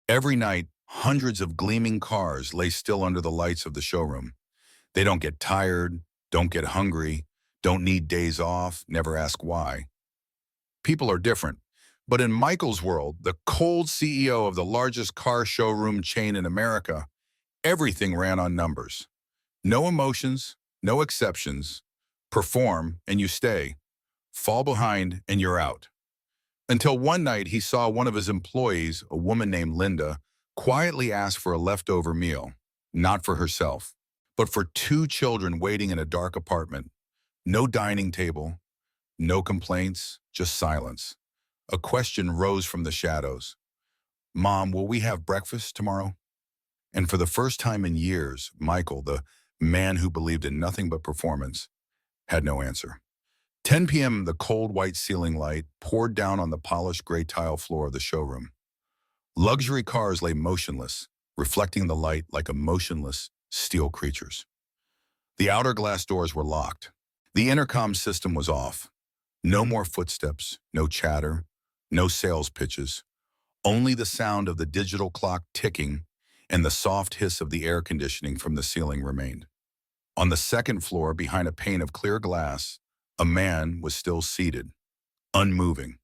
Every night, hundreds of gleaming cars lay still under the lights of the showroom. They don't get tired, don't get hungry, don't need days off, never ask why. People are different. But in Michael's world, the cold CEO of the largest car showroom chain in America, everything ran on numbers. No emotions, no exceptions. Perform and you stay. Fall behind and you're out. Until one night he saw one of his employees, a woman named Linda, quietly ask for a leftover meal, not for herself, but for two children waiting in a dark apartment. No dining table, no complaints, just silence. A question rose from the shadows. Mom, will we have breakfast tomorrow? And for the first time in years, Michael, the man who believed in nothing but performance, had no answer. 10 p.m., the cold white ceiling light poured down on the polished gray tile floor of the showroom. Luxury cars lay motionless, reflecting the light like emotionless steel creatures. The outer glass doors were locked. The intercom system was off. No more footsteps, no chatter, no sales pitches. Only the sound of the digital clock ticking and the soft hiss of the air conditioning from the ceiling remained. On the second floor, behind a pane of clear glass, a man was still seated, unmoving.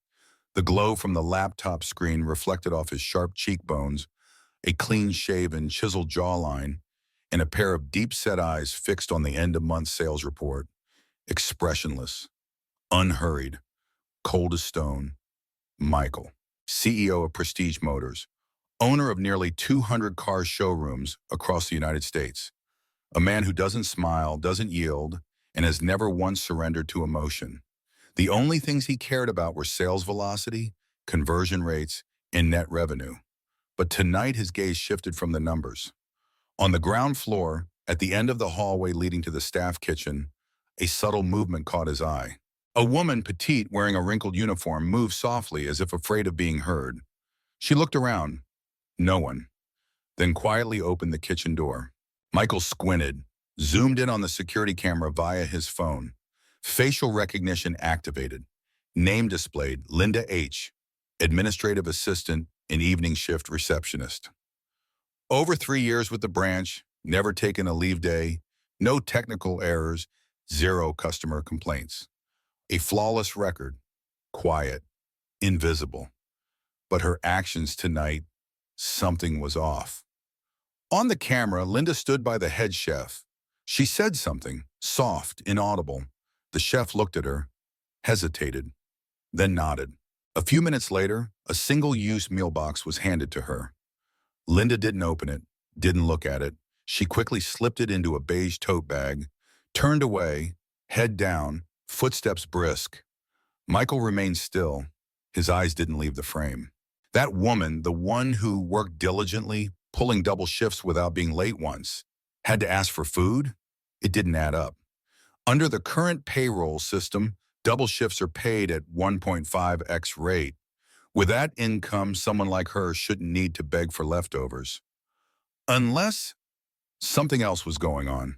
The glow from the laptop screen reflected off his sharp cheekbones, a clean-shaven, chiseled jawline, and a pair of deep-set eyes fixed on the end-of-month sales report, expressionless, unhurried, cold as stone. Michael, CEO of Prestige Motors, owner of nearly 200 car showrooms across the United States, a man who doesn't smile, doesn't yield, and has never once surrendered to emotion. The only things he cared about were sales velocity, conversion rates, and net revenue. But tonight his gaze shifted from the numbers. On the ground floor, at the end of the hallway leading to the staff kitchen, a subtle movement caught his eye. A woman, petite, wearing a wrinkled uniform, moved softly as if afraid of being heard. She looked around. No one. Then quietly opened the kitchen door. Michael squinted, zoomed in on the security camera via his phone. Facial recognition activated. Name displayed, Linda H., administrative assistant and evening shift receptionist. Over 3 years with the branch, never taken a leave day, no technical errors, zero customer complaints. A flawless record, quiet, invisible. But her actions tonight, something was off. On the camera, Linda stood by the head chef. She said something, soft, inaudible. The chef looked at her, hesitated, then nodded. A few minutes later, a single-use meal box was handed to her. Linda didn't open it, didn't look at it. She quickly slipped it into a beige tote bag, turned away, head down, footsteps brisk. Michael remained still. His eyes didn't leave the frame. That woman, the one who worked diligently, pulling double shifts without being late once, had to ask for food? It didn't add up. Under the current payroll system, double shifts are paid at 1.5x rate. With that income, someone like her shouldn't need to beg for leftovers. Unless something else was going on.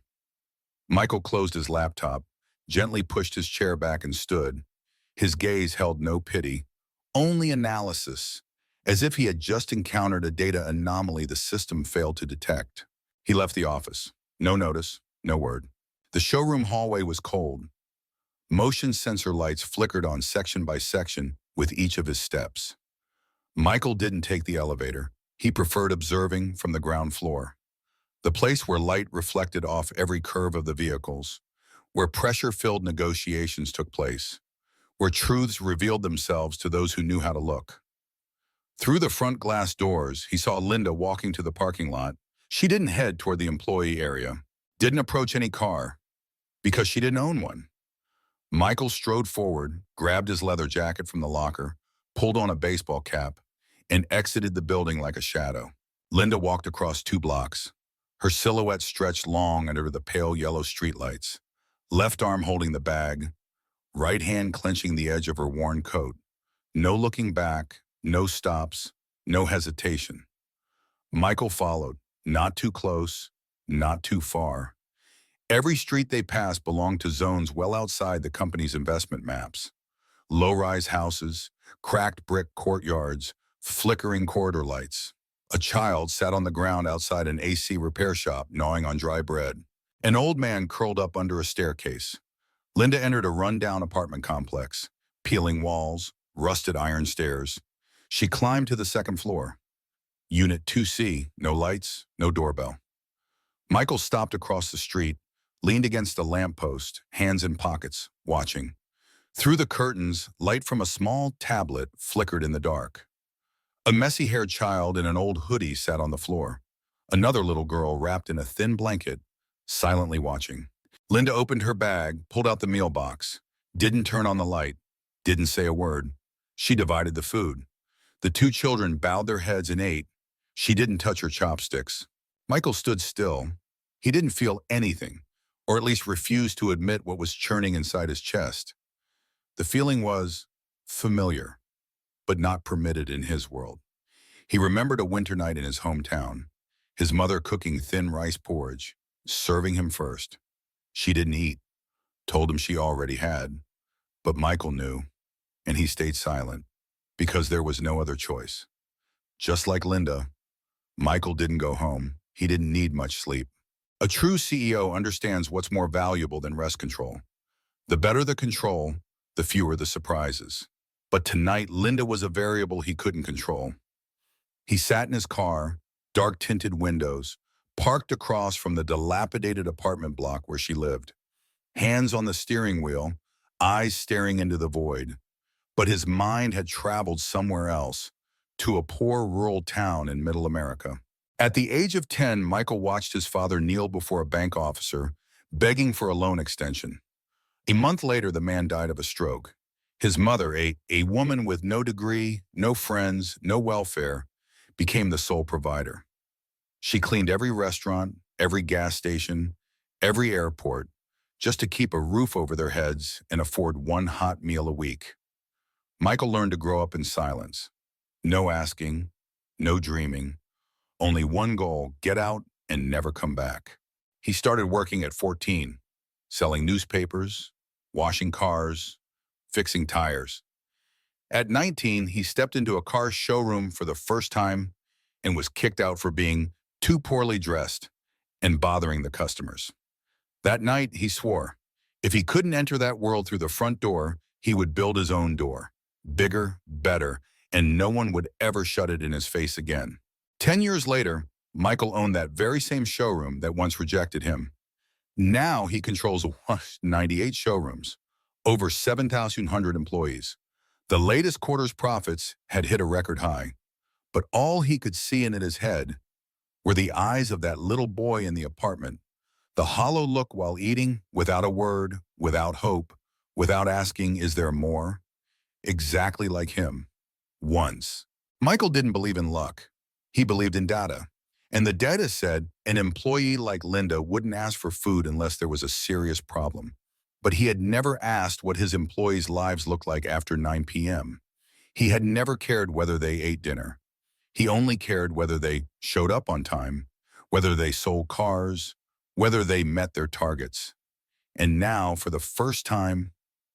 Michael closed his laptop, gently pushed his chair back and stood. His gaze held no pity, only analysis, as if he had just encountered a data anomaly the system failed to detect. He left the office. No notice, no word. The showroom hallway was cold. Motion sensor lights flickered on section by section with each of his steps. Michael didn't take the elevator. He preferred observing from the ground floor. The place where light reflected off every curve of the vehicles, where pressure-filled negotiations took place, where truths revealed themselves to those who knew how to look. Through the front glass doors, he saw Linda walking to the parking lot. She didn't head toward the employee area, didn't approach any car, because she didn't own one. Michael strode forward, grabbed his leather jacket from the locker, pulled on a baseball cap, and exited the building like a shadow. Linda walked across 2 blocks. Her silhouette stretched long under the pale yellow streetlights, left arm holding the bag, right hand clenching the edge of her worn coat. No looking back, no stops, no hesitation. Michael followed, not too close, not too far. Every street they passed belonged to zones well outside the company's investment maps. Low-rise houses, cracked brick courtyards, flickering corridor lights. A child sat on the ground outside an AC repair shop, gnawing on dry bread. An old man curled up under a staircase. Linda entered a run-down apartment complex, peeling walls, rusted iron stairs. She climbed to the second floor. Unit 2C, no lights, no doorbell. Michael stopped across the street, leaned against a lamppost, hands in pockets, watching. Through the curtains, light from a small tablet flickered in the dark. A messy-haired child in an old hoodie sat on the floor. Another little girl wrapped in a thin blanket, silently watching. Linda opened her bag, pulled out the meal box, didn't turn on the light, didn't say a word. She divided the food. The two children bowed their heads and ate. She didn't touch her chopsticks. Michael stood still. He didn't feel anything, or at least refused to admit what was churning inside his chest. The feeling was familiar, but not permitted in his world. He remembered a winter night in his hometown, his mother cooking thin rice porridge, serving him first. She didn't eat, told him she already had. But Michael knew, and he stayed silent, because there was no other choice. Just like Linda, Michael didn't go home. He didn't need much sleep. A true CEO understands what's more valuable than rest control. The better the control, the fewer the surprises. But tonight, Linda was a variable he couldn't control. He sat in his car, dark-tinted windows, parked across from the dilapidated apartment block where she lived. Hands on the steering wheel, eyes staring into the void. But his mind had traveled somewhere else, to a poor rural town in Middle America. At the age of 10, Michael watched his father kneel before a bank officer, begging for a loan extension. A month later, the man died of a stroke. His mother, a woman with no degree, no friends, no welfare, became the sole provider. She cleaned every restaurant, every gas station, every airport, just to keep a roof over their heads and afford one hot meal a week. Michael learned to grow up in silence. No asking, no dreaming, only one goal: get out and never come back. He started working at 14, selling newspapers, washing cars, fixing tires. At 19, he stepped into a car showroom for the first time and was kicked out for being too poorly dressed and bothering the customers. That night, he swore, if he couldn't enter that world through the front door, he would build his own door. Bigger, better, and no one would ever shut it in his face again. 10 years later, Michael owned that very same showroom that once rejected him. Now he controls 98 showrooms, over 7,100 employees. The latest quarter's profits had hit a record high, but all he could see in his head were the eyes of that little boy in the apartment, the hollow look while eating, without a word, without hope, without asking, is there more? Exactly like him. Once. Michael didn't believe in luck. He believed in data. And the data said an employee like Linda wouldn't ask for food unless there was a serious problem. But he had never asked what his employees' lives looked like after 9 p.m. He had never cared whether they ate dinner. He only cared whether they showed up on time, whether they sold cars, whether they met their targets. And now, for the first time,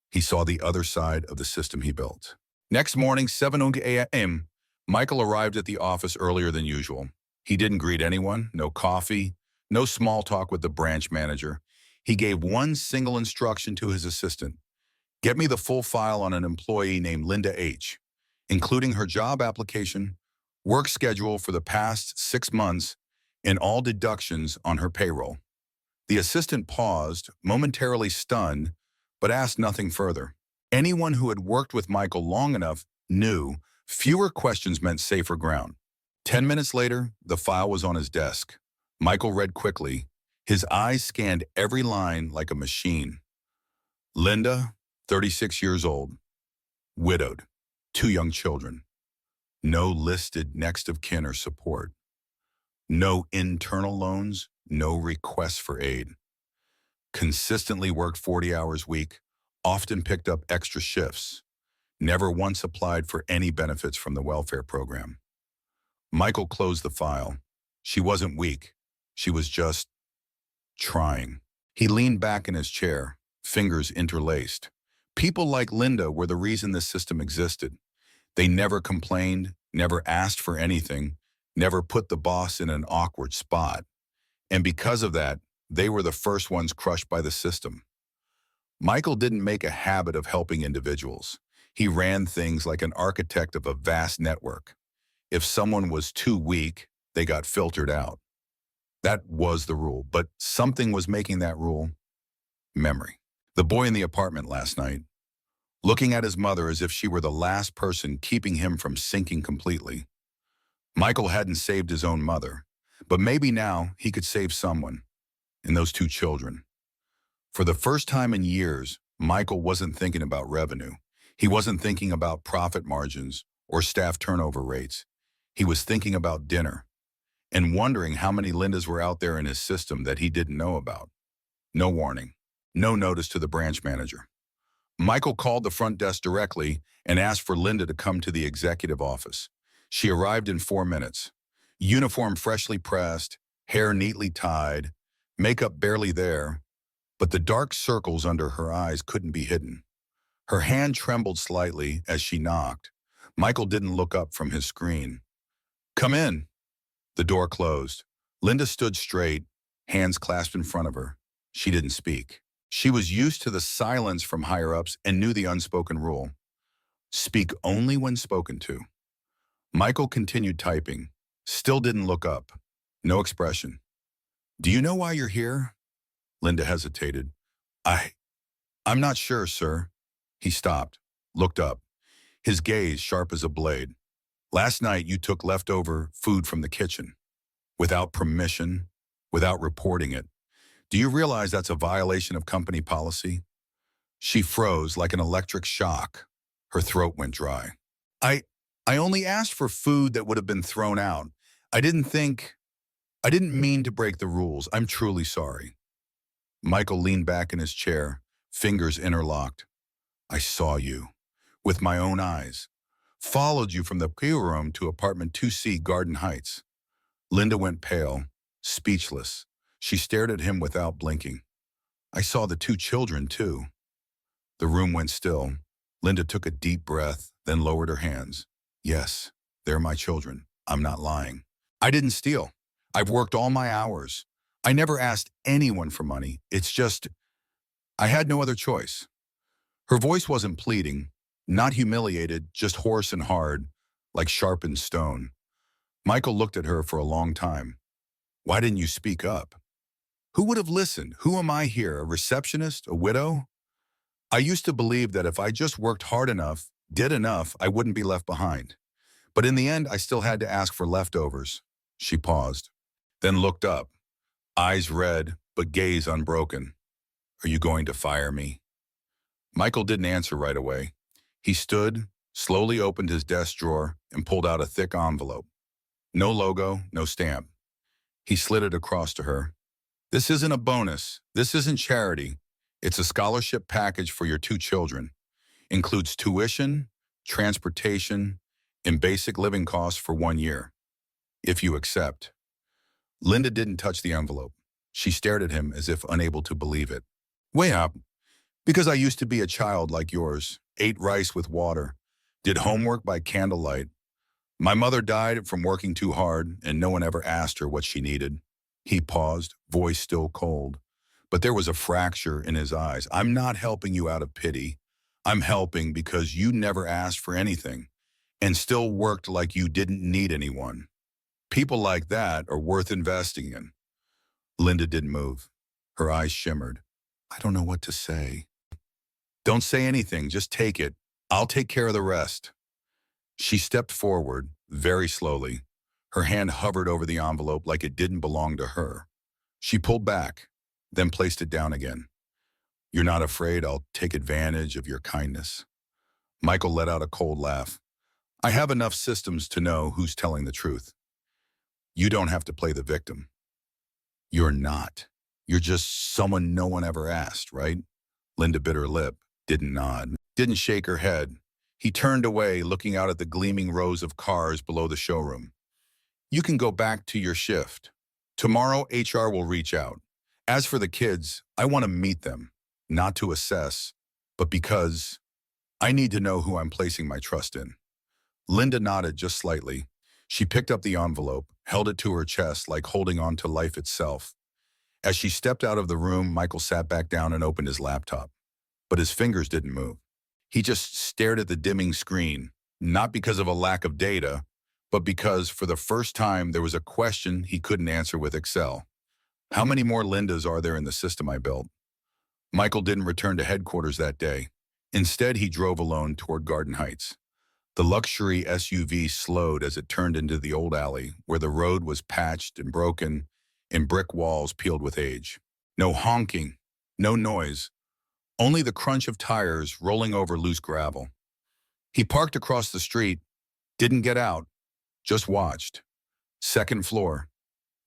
he saw the other side of the system he built. Next morning, 7 a.m., Michael arrived at the office earlier than usual. He didn't greet anyone, no coffee, no small talk with the branch manager. He gave one single instruction to his assistant: get me the full file on an employee named Linda H., including her job application, work schedule for the past 6 months, and all deductions on her payroll. The assistant paused, momentarily stunned, but asked nothing further. Anyone who had worked with Michael long enough knew fewer questions meant safer ground. 10 minutes later, the file was on his desk. Michael read quickly. His eyes scanned every line like a machine. Linda, 36 years old, widowed, 2 young children. No listed next of kin or support. No internal loans, no requests for aid. Consistently worked 40 hours a week, often picked up extra shifts. Never once applied for any benefits from the welfare program. Michael closed the file. She wasn't weak. She was just trying. He leaned back in his chair, fingers interlaced. People like Linda were the reason this system existed. They never complained, never asked for anything, never put the boss in an awkward spot. And because of that, they were the first ones crushed by the system. Michael didn't make a habit of helping individuals. He ran things like an architect of a vast network. If someone was too weak, they got filtered out. That was the rule, but something was making that rule memory. The boy in the apartment last night, looking at his mother as if she were the last person keeping him from sinking completely. Michael hadn't saved his own mother, but maybe now he could save someone, and those two children. For the first time in years, Michael wasn't thinking about revenue. He wasn't thinking about profit margins or staff turnover rates. He was thinking about dinner and wondering how many Lindas were out there in his system that he didn't know about. No warning, no notice to the branch manager. Michael called the front desk directly and asked for Linda to come to the executive office. She arrived in 4 minutes. Uniform freshly pressed, hair neatly tied, makeup barely there, but the dark circles under her eyes couldn't be hidden. Her hand trembled slightly as she knocked. Michael didn't look up from his screen. "Come in." The door closed. Linda stood straight, hands clasped in front of her. She didn't speak. She was used to the silence from higher-ups and knew the unspoken rule. Speak only when spoken to. Michael continued typing. Still didn't look up. No expression. "Do you know why you're here?" Linda hesitated. I'm not sure, sir." He stopped, looked up, his gaze sharp as a blade. "Last night you took leftover food from the kitchen. Without permission, without reporting it. Do you realize that's a violation of company policy?" She froze like an electric shock. Her throat went dry. I only asked for food that would have been thrown out. I didn't mean to break the rules. I'm truly sorry." Michael leaned back in his chair, fingers interlocked. "I saw you, with my own eyes. Followed you from the showroom to apartment 2C Garden Heights." Linda went pale, speechless. She stared at him without blinking. "I saw the two children, too." The room went still. Linda took a deep breath, then lowered her hands. "Yes, they're my children. I'm not lying. I didn't steal. I've worked all my hours. I never asked anyone for money. It's just, I had no other choice." Her voice wasn't pleading, not humiliated, just hoarse and hard, like sharpened stone. Michael looked at her for a long time. "Why didn't you speak up?" "Who would have listened? Who am I here, a receptionist, a widow? I used to believe that if I just worked hard enough, did enough, I wouldn't be left behind. But in the end, I still had to ask for leftovers." She paused, then looked up, eyes red, but gaze unbroken. "Are you going to fire me?" Michael didn't answer right away. He stood, slowly opened his desk drawer, and pulled out a thick envelope. No logo, no stamp. He slid it across to her. "This isn't a bonus. This isn't charity. It's a scholarship package for your two children. Includes tuition, transportation, and basic living costs for 1 year. If you accept." Linda didn't touch the envelope. She stared at him as if unable to believe it. "Way up. Because I used to be a child like yours, ate rice with water, did homework by candlelight. My mother died from working too hard, and no one ever asked her what she needed." He paused, voice still cold. But there was a fracture in his eyes. "I'm not helping you out of pity. I'm helping because you never asked for anything and still worked like you didn't need anyone. People like that are worth investing in." Linda didn't move. Her eyes shimmered. "I don't know what to say." "Don't say anything, just take it. I'll take care of the rest." She stepped forward, very slowly. Her hand hovered over the envelope like it didn't belong to her. She pulled back, then placed it down again. "You're not afraid I'll take advantage of your kindness?" Michael let out a cold laugh. "I have enough systems to know who's telling the truth. You don't have to play the victim." "You're not. You're just someone no one ever asked, right?" Linda bit her lip, didn't nod, didn't shake her head. He turned away, looking out at the gleaming rows of cars below the showroom. "You can go back to your shift. Tomorrow, HR will reach out. As for the kids, I want to meet them, not to assess, but because I need to know who I'm placing my trust in." Linda nodded just slightly. She picked up the envelope, held it to her chest like holding on to life itself. As she stepped out of the room, Michael sat back down and opened his laptop. But his fingers didn't move. He just stared at the dimming screen, not because of a lack of data, but because for the first time there was a question he couldn't answer with Excel. How many more Lindas are there in the system I built? Michael didn't return to headquarters that day. Instead, he drove alone toward Garden Heights. The luxury SUV slowed as it turned into the old alley, where the road was patched and broken and brick walls peeled with age. No honking, no noise, only the crunch of tires rolling over loose gravel. He parked across the street, didn't get out, just watched. Second floor,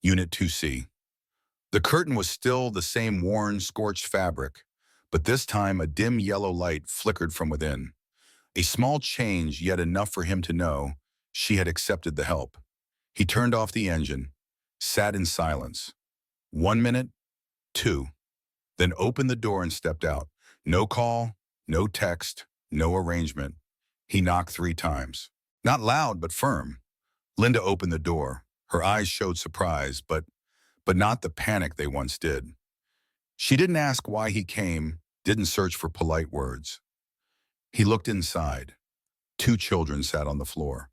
Unit 2C. The curtain was still the same worn, scorched fabric, but this time a dim yellow light flickered from within. A small change, yet enough for him to know she had accepted the help. He turned off the engine, sat in silence. 1 minute, two, then opened the door and stepped out. No call, no text, no arrangement. He knocked 3 times. Not loud, but firm. Linda opened the door. Her eyes showed surprise, but not the panic they once did. She didn't ask why he came, didn't search for polite words. He looked inside. 2 children sat on the floor.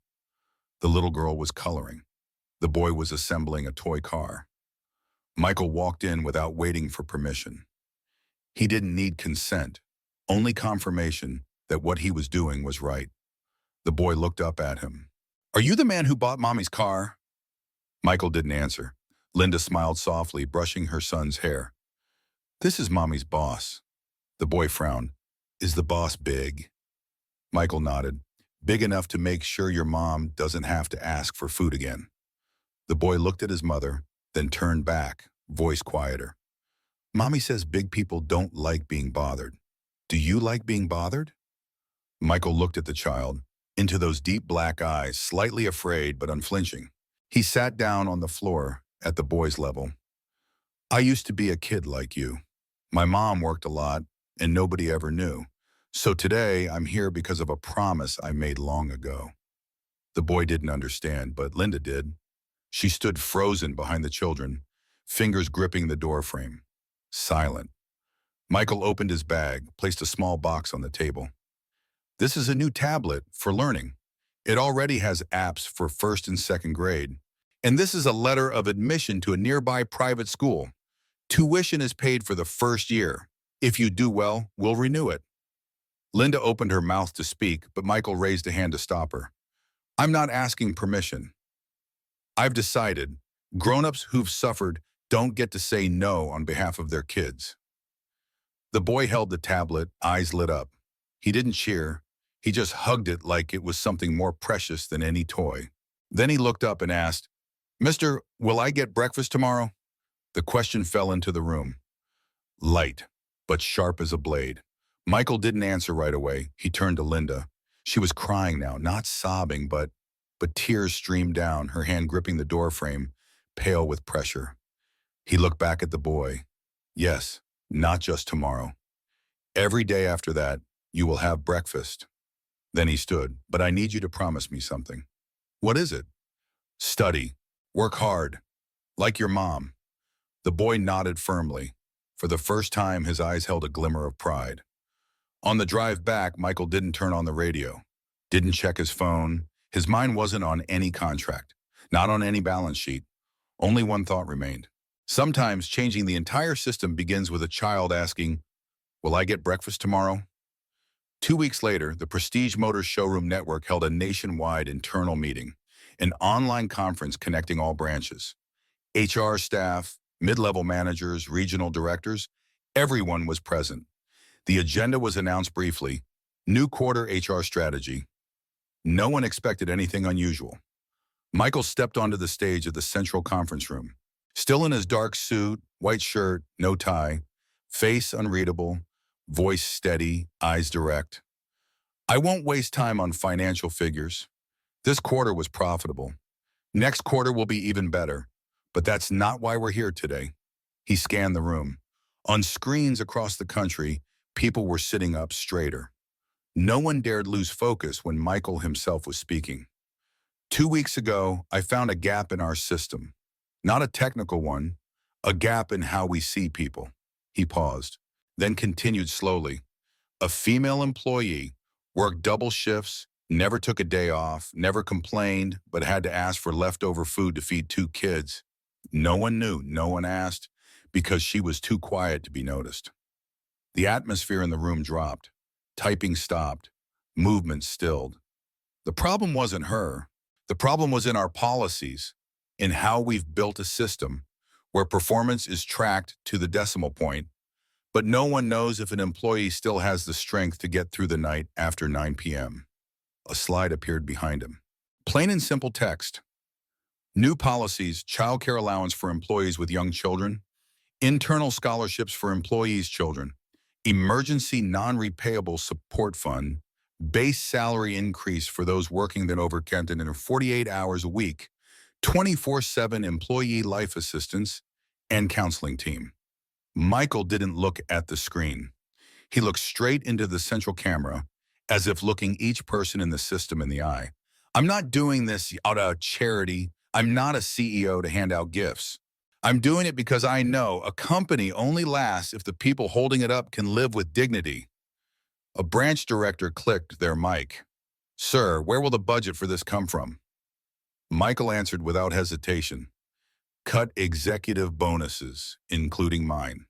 The little girl was coloring. The boy was assembling a toy car. Michael walked in without waiting for permission. He didn't need consent, only confirmation that what he was doing was right. The boy looked up at him. "Are you the man who bought Mommy's car?" Michael didn't answer. Linda smiled softly, brushing her son's hair. "This is Mommy's boss." The boy frowned. "Is the boss big?" Michael nodded. "Big enough to make sure your mom doesn't have to ask for food again." The boy looked at his mother, then turned back, voice quieter. "Mommy says big people don't like being bothered. Do you like being bothered?" Michael looked at the child, into those deep black eyes, slightly afraid but unflinching. He sat down on the floor at the boy's level. "I used to be a kid like you. My mom worked a lot, and nobody ever knew. So today, I'm here because of a promise I made long ago." The boy didn't understand, but Linda did. She stood frozen behind the children, fingers gripping the doorframe. Silent. Michael opened his bag, placed a small box on the table. "This is a new tablet for learning. It already has apps for 1st and 2nd grade. And this is a letter of admission to a nearby private school. Tuition is paid for the 1st year. If you do well, we'll renew it." Linda opened her mouth to speak, but Michael raised a hand to stop her. "I'm not asking permission. I've decided grown-ups who've suffered don't get to say no on behalf of their kids." The boy held the tablet, eyes lit up. He didn't cheer. He just hugged it like it was something more precious than any toy. Then he looked up and asked, "Mister, will I get breakfast tomorrow?" The question fell into the room. Light, but sharp as a blade. Michael didn't answer right away. He turned to Linda. She was crying now, not sobbing, but tears streamed down, her hand gripping the doorframe, pale with pressure. He looked back at the boy. "Yes, not just tomorrow. Every day after that, you will have breakfast." Then he stood. "But I need you to promise me something." "What is it?" "Study. Work hard. Like your mom." The boy nodded firmly. For the first time, his eyes held a glimmer of pride. On the drive back, Michael didn't turn on the radio, didn't check his phone. His mind wasn't on any contract, not on any balance sheet. Only one thought remained. Sometimes changing the entire system begins with a child asking, "Will I get breakfast tomorrow?" 2 weeks later, the Prestige Motors Showroom Network held a nationwide internal meeting, an online conference connecting all branches. HR staff, mid-level managers, regional directors, everyone was present. The agenda was announced briefly. New quarter HR strategy. No one expected anything unusual. Michael stepped onto the stage of the central conference room. Still in his dark suit, white shirt, no tie, face unreadable, voice steady, eyes direct. "I won't waste time on financial figures. This quarter was profitable. Next quarter will be even better. But that's not why we're here today." He scanned the room. On screens across the country, people were sitting up straighter. No one dared lose focus when Michael himself was speaking. 2 weeks ago, I found a gap in our system. Not a technical one, a gap in how we see people. He paused, then continued slowly. A female employee worked double shifts, never took a day off, never complained, but had to ask for leftover food to feed 2 kids. No one knew, no one asked, because she was too quiet to be noticed. The atmosphere in the room dropped. Typing stopped. Movement stilled. The problem wasn't her. The problem was in our policies, in how we've built a system where performance is tracked to the decimal point, but no one knows if an employee still has the strength to get through the night after 9 p.m. A slide appeared behind him. Plain and simple text. New policies, childcare allowance for employees with young children, internal scholarships for employees' children, emergency non-repayable support fund, base salary increase for those working that overcount in 48 hours a week, 24/7 employee life assistance, and counseling team. Michael didn't look at the screen. He looked straight into the central camera, as if looking each person in the system in the eye. I'm not doing this out of charity. I'm not a CEO to hand out gifts. I'm doing it because I know a company only lasts if the people holding it up can live with dignity. A branch director clicked their mic. Sir, where will the budget for this come from? Michael answered without hesitation. Cut executive bonuses, including mine.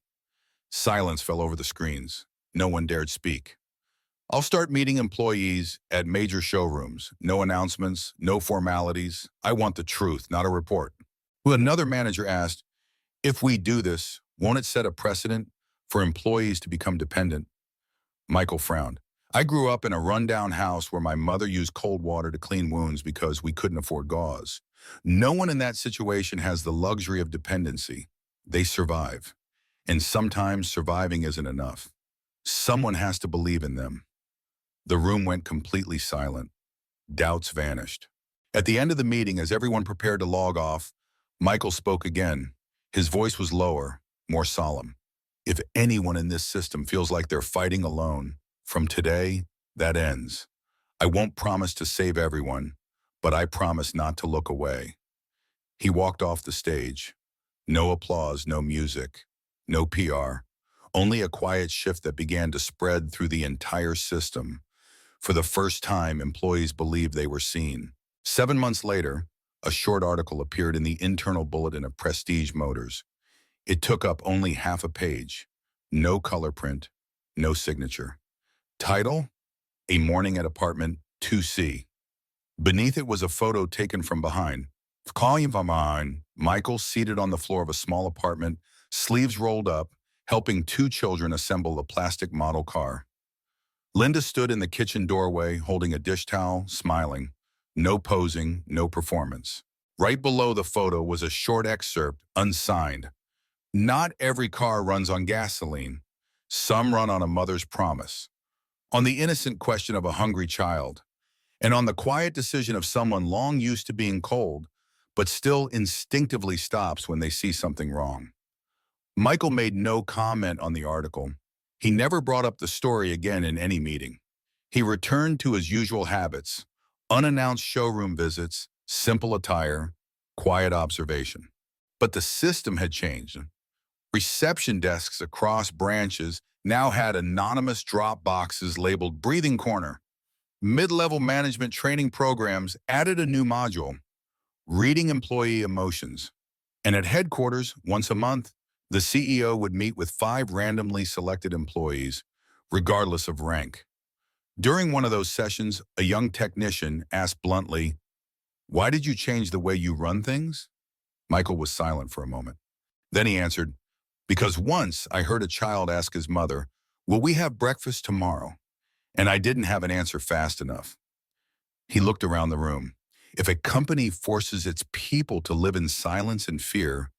Silence fell over the screens. No one dared speak. I'll start meeting employees at major showrooms. No announcements, no formalities. I want the truth, not a report. Well, another manager asked, if we do this, won't it set a precedent for employees to become dependent? Michael frowned. I grew up in a rundown house where my mother used cold water to clean wounds because we couldn't afford gauze. No one in that situation has the luxury of dependency. They survive. And sometimes surviving isn't enough. Someone has to believe in them. The room went completely silent. Doubts vanished. At the end of the meeting, as everyone prepared to log off, Michael spoke again. His voice was lower, more solemn. If anyone in this system feels like they're fighting alone, from today, that ends. I won't promise to save everyone, but I promise not to look away. He walked off the stage. No applause, no music, no PR. Only a quiet shift that began to spread through the entire system. For the first time, employees believed they were seen. 7 months later, a short article appeared in the internal bulletin of Prestige Motors. It took up only half a page. No color print, no signature. Title, A Morning at Apartment 2C. Beneath it was a photo taken from behind. Calling from behind, Michael seated on the floor of a small apartment, sleeves rolled up, helping 2 children assemble a plastic model car. Linda stood in the kitchen doorway, holding a dish towel, smiling. No posing, no performance. Right below the photo was a short excerpt, unsigned. Not every car runs on gasoline. Some run on a mother's promise, on the innocent question of a hungry child, and on the quiet decision of someone long used to being cold, but still instinctively stops when they see something wrong. Michael made no comment on the article. He never brought up the story again in any meeting. He returned to his usual habits, unannounced showroom visits, simple attire, quiet observation. But the system had changed. Reception desks across branches now had anonymous drop boxes labeled Breathing Corner. Mid-level management training programs added a new module, Reading Employee Emotions. And at headquarters, once a month, the CEO would meet with 5 randomly selected employees, regardless of rank. During one of those sessions, a young technician asked bluntly, "Why did you change the way you run things?" Michael was silent for a moment. Then he answered, "Because once I heard a child ask his mother, 'Will we have breakfast tomorrow?' And I didn't have an answer fast enough." He looked around the room. If a company forces its people to live in silence and fear,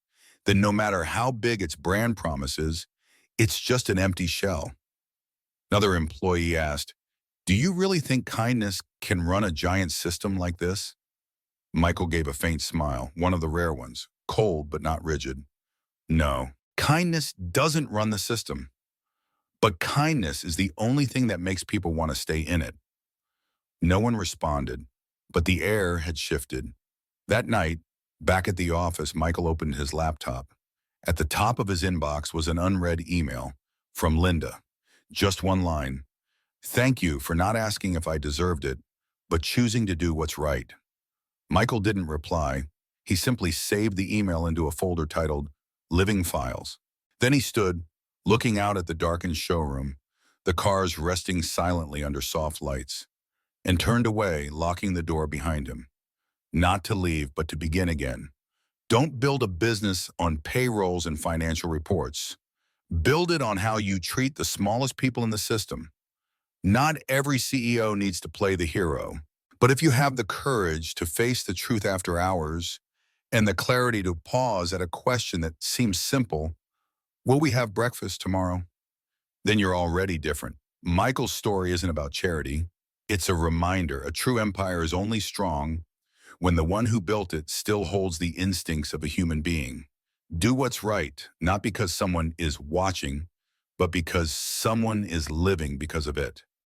then no matter how big its brand promise is, it's just an empty shell. Another employee asked, "Do you really think kindness can run a giant system like this?" Michael gave a faint smile, one of the rare ones, cold but not rigid. No, kindness doesn't run the system. But kindness is the only thing that makes people want to stay in it. No one responded. But the air had shifted. That night, back at the office, Michael opened his laptop. At the top of his inbox was an unread email from Linda. Just one line. "Thank you for not asking if I deserved it, but choosing to do what's right." Michael didn't reply. He simply saved the email into a folder titled Living Files. Then he stood, looking out at the darkened showroom, the cars resting silently under soft lights, and turned away, locking the door behind him. Not to leave, but to begin again. Don't build a business on payrolls and financial reports. Build it on how you treat the smallest people in the system. Not every CEO needs to play the hero, but if you have the courage to face the truth after hours and the clarity to pause at a question that seems simple, will we have breakfast tomorrow? Then you're already different. Michael's story isn't about charity. It's a reminder a true empire is only strong when the one who built it still holds the instincts of a human being. Do what's right, not because someone is watching, but because someone is living because of it.